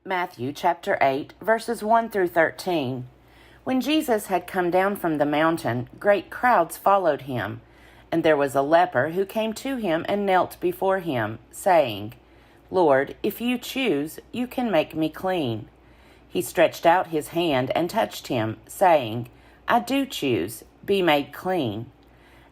Matthew chapter 8, verses 1 through 13. When Jesus had come down from the mountain, great crowds followed him, and there was a leper who came to him and knelt before him, saying, "Lord, if you choose, you can make me clean." He stretched out his hand and touched him, saying, "I do choose, be made clean."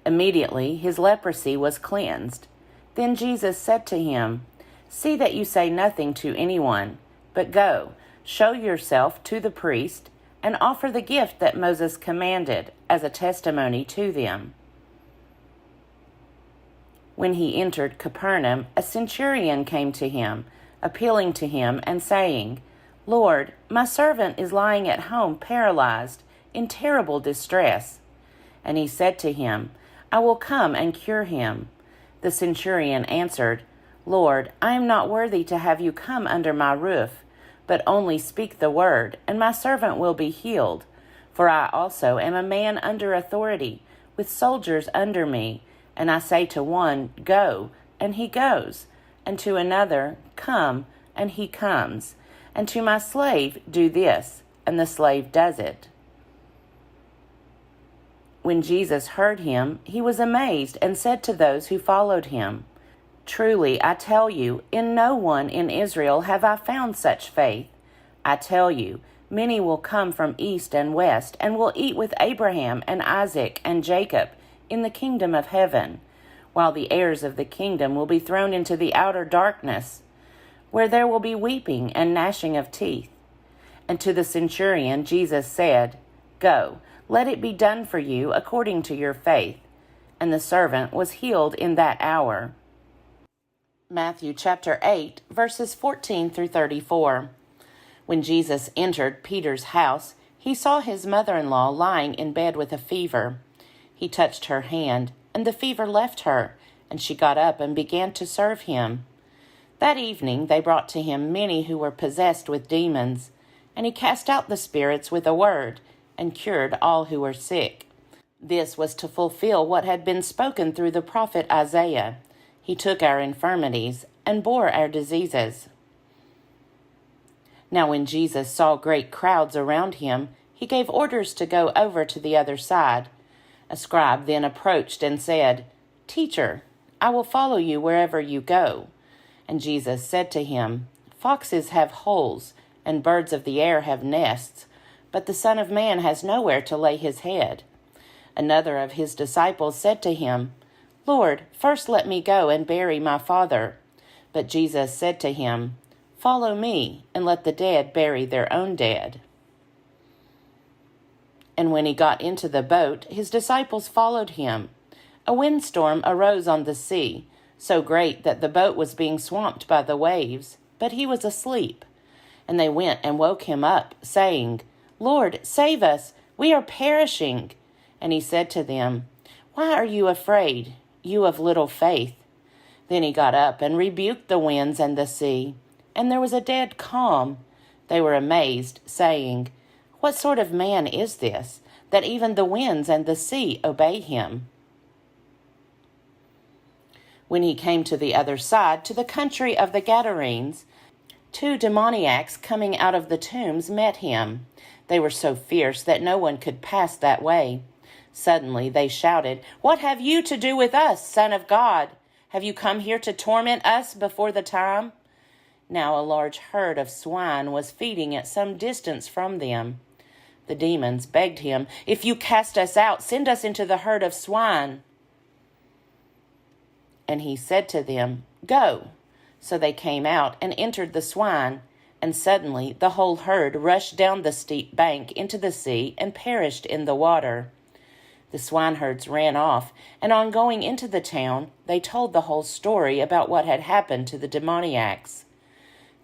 Immediately his leprosy was cleansed. Then Jesus said to him, "See that you say nothing to anyone, but go, show yourself to the priest, and offer the gift that Moses commanded as a testimony to them." When he entered Capernaum, a centurion came to him, appealing to him and saying, "Lord, my servant is lying at home paralyzed, in terrible distress." And he said to him, "I will come and cure him." The centurion answered, "Lord, I am not worthy to have you come under my roof, but only speak the word, and my servant will be healed. For I also am a man under authority, with soldiers under me, and I say to one, 'Go,' and he goes, and to another, 'Come,' and he comes, and to my slave, 'Do this,' and the slave does it." When Jesus heard him, he was amazed and said to those who followed him, "Truly, I tell you, in no one in Israel have I found such faith. I tell you, many will come from east and west and will eat with Abraham and Isaac and Jacob in the kingdom of heaven, while the heirs of the kingdom will be thrown into the outer darkness, where there will be weeping and gnashing of teeth." And to the centurion Jesus said, "Go, let it be done for you according to your faith." And the servant was healed in that hour. Matthew chapter 8, verses 14 through 34. When Jesus entered Peter's house, he saw his mother-in-law lying in bed with a fever. He touched her hand, and the fever left her, and she got up and began to serve him. That evening they brought to him many who were possessed with demons, and he cast out the spirits with a word, and cured all who were sick. This was to fulfill what had been spoken through the prophet Isaiah. He took our infirmities and bore our diseases. Now when Jesus saw great crowds around him, he gave orders to go over to the other side. A scribe then approached and said, "Teacher, I will follow you wherever you go." And Jesus said to him, "Foxes have holes, and birds of the air have nests, but the Son of Man has nowhere to lay his head." Another of his disciples said to him, "Lord, first let me go and bury my father." But Jesus said to him, "Follow me, and let the dead bury their own dead." And when he got into the boat, his disciples followed him. A windstorm arose on the sea, so great that the boat was being swamped by the waves, but he was asleep. And they went and woke him up, saying, "Lord, save us, we are perishing." And he said to them, "Why are you afraid, you of little faith?" Then he got up and rebuked the winds and the sea, and there was a dead calm. They were amazed, saying, "What sort of man is this, that even the winds and the sea obey him?" When he came to the other side, to the country of the Gadarenes, 2 demoniacs coming out of the tombs met him. They were so fierce that no one could pass that way. Suddenly they shouted, "What have you to do with us, Son of God? Have you come here to torment us before the time?" Now a large herd of swine was feeding at some distance from them. The demons begged him, "If you cast us out, send us into the herd of swine." And he said to them, "Go." So they came out and entered the swine, and suddenly the whole herd rushed down the steep bank into the sea and perished in the water. The swineherds ran off, and on going into the town, they told the whole story about what had happened to the demoniacs.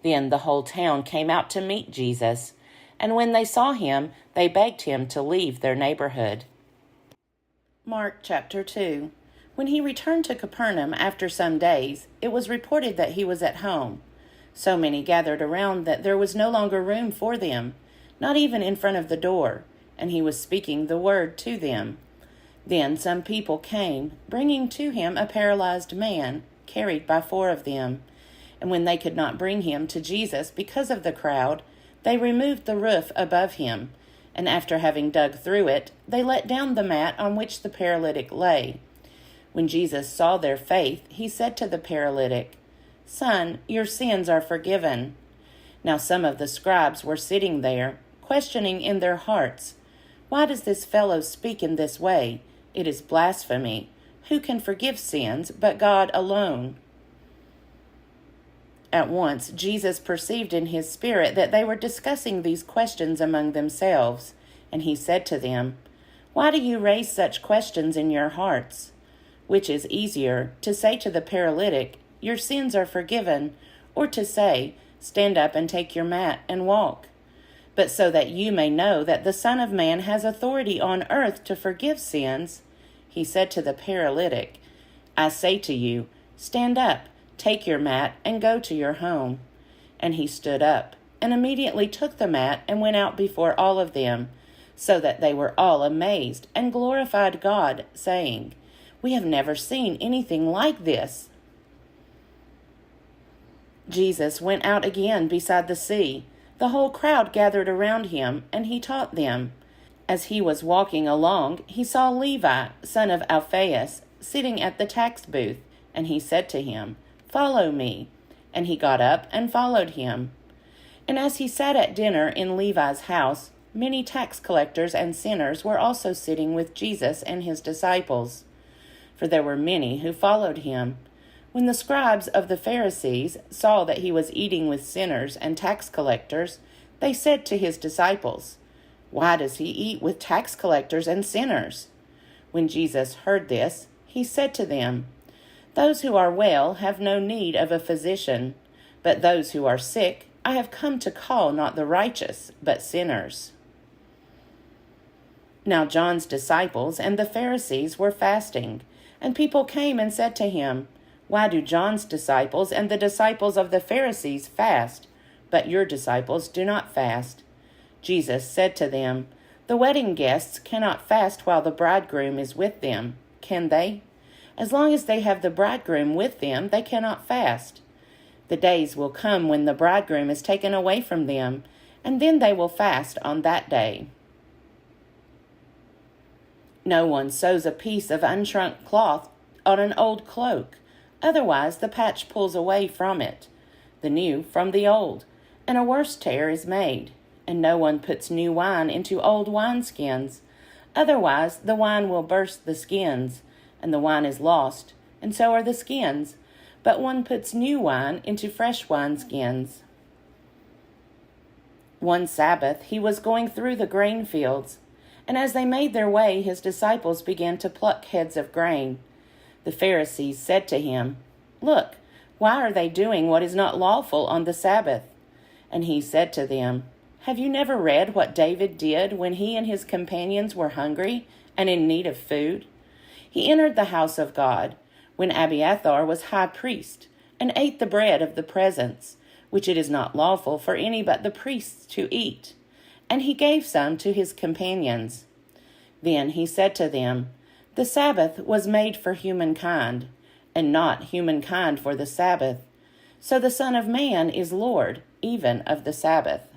Then the whole town came out to meet Jesus, and when they saw him, they begged him to leave their neighborhood. Mark chapter 2. When he returned to Capernaum after some days, it was reported that he was at home. So many gathered around that there was no longer room for them, not even in front of the door, and he was speaking the word to them. Then some people came, bringing to him a paralyzed man, carried by 4 of them. And when they could not bring him to Jesus because of the crowd, they removed the roof above him, and after having dug through it, they let down the mat on which the paralytic lay. When Jesus saw their faith, he said to the paralytic, "Son, your sins are forgiven." Now some of the scribes were sitting there, questioning in their hearts, "Why does this fellow speak in this way? It is blasphemy. Who can forgive sins but God alone?" At once Jesus perceived in his spirit that they were discussing these questions among themselves, and he said to them, "Why do you raise such questions in your hearts? Which is easier, to say to the paralytic, 'Your sins are forgiven,' or to say, 'Stand up and take your mat and walk'? But so that you may know that the Son of Man has authority on earth to forgive sins," he said to the paralytic, "I say to you, stand up, take your mat, and go to your home." And he stood up, and immediately took the mat and went out before all of them, so that they were all amazed and glorified God, saying, "We have never seen anything like this." Jesus went out again beside the sea. The whole crowd gathered around him, and he taught them. As he was walking along, he saw Levi, son of Alphaeus, sitting at the tax booth, and he said to him, "Follow me." And he got up and followed him. And as he sat at dinner in Levi's house, many tax collectors and sinners were also sitting with Jesus and his disciples, for there were many who followed him. When the scribes of the Pharisees saw that he was eating with sinners and tax collectors, they said to his disciples, "Why does he eat with tax collectors and sinners?" When Jesus heard this, he said to them, "Those who are well have no need of a physician, but those who are sick I have come to call not the righteous, but sinners." Now John's disciples and the Pharisees were fasting, and people came and said to him, "Why do John's disciples and the disciples of the Pharisees fast, but your disciples do not fast?" Jesus said to them, "The wedding guests cannot fast while the bridegroom is with them, can they? As long as they have the bridegroom with them, they cannot fast. The days will come when the bridegroom is taken away from them, and then they will fast on that day. No one sews a piece of unshrunk cloth on an old cloak. Otherwise the patch pulls away from it, the new from the old, and a worse tear is made. And no one puts new wine into old wineskins. Otherwise the wine will burst the skins, and the wine is lost, and so are the skins. But one puts new wine into fresh wineskins." One Sabbath he was going through the grain fields, and as they made their way, his disciples began to pluck heads of grain. The Pharisees said to him, "Look, why are they doing what is not lawful on the Sabbath?" And he said to them, "Have you never read what David did when he and his companions were hungry and in need of food? He entered the house of God when Abiathar was high priest, and ate the bread of the presence, which it is not lawful for any but the priests to eat. And he gave some to his companions. Then he said to them, 'The Sabbath was made for humankind, and not humankind for the Sabbath. So the Son of Man is Lord, even of the Sabbath.'"